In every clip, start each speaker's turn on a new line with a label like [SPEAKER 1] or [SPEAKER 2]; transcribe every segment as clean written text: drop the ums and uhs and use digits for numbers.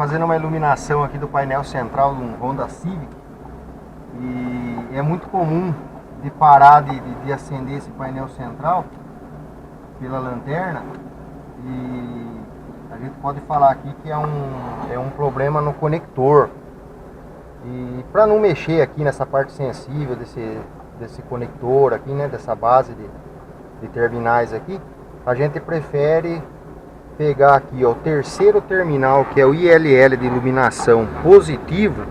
[SPEAKER 1] fazendo uma iluminação aqui do painel central de um Honda Civic. E é muito comum de parar de acender esse painel central pela lanterna. E a gente pode falar aqui que é um problema no conector. E para não mexer aqui nessa parte sensível desse conector aqui, né, dessa base de terminais aqui, a gente prefere pegar aqui, ó, o terceiro terminal, que é o ILL de iluminação positivo,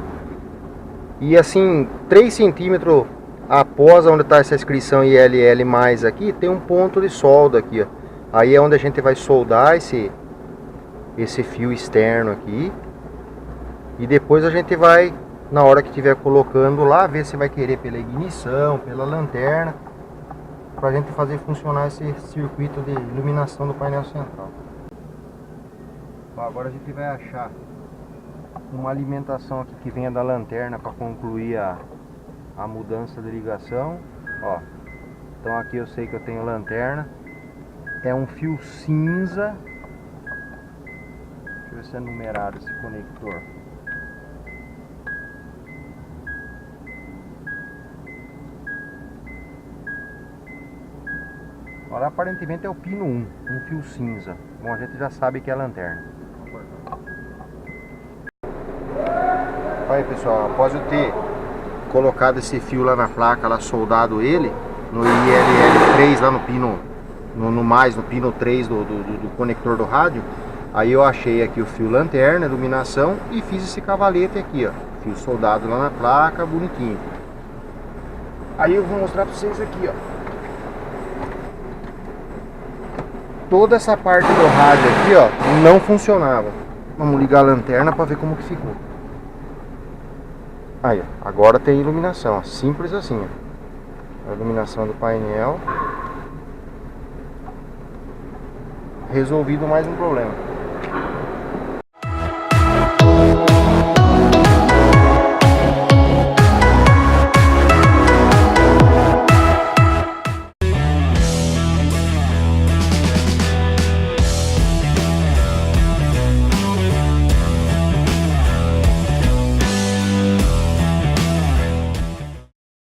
[SPEAKER 1] e assim 3 centímetros após onde está essa inscrição ILL mais aqui, tem um ponto de solda aqui, ó. Aí é onde a gente vai soldar esse fio externo aqui, e depois a gente vai, na hora que estiver colocando lá, ver se vai querer pela ignição, pela lanterna, para a gente fazer funcionar esse circuito de iluminação do painel central. Agora a gente vai achar uma alimentação aqui que venha da lanterna para concluir a mudança de ligação. Ó, então aqui eu sei que eu tenho lanterna, é um fio cinza. Deixa eu ver se é numerado esse conector. Olha, aparentemente é o pino 1, um fio cinza. Bom, a gente já sabe que é a lanterna. Olha aí, pessoal, após eu ter colocado esse fio lá na placa, lá soldado ele no ILL3, lá no pino no pino 3 do conector do rádio, aí eu achei aqui o fio lanterna, iluminação, e fiz esse cavalete aqui, ó, fio soldado lá na placa, bonitinho. Aí eu vou mostrar pra vocês aqui, ó, toda essa parte do rádio aqui, ó, não funcionava. Vamos ligar a lanterna para ver como que ficou. Aí, ó, agora tem iluminação, ó, simples assim, ó. A iluminação do painel. Resolvido mais um problema.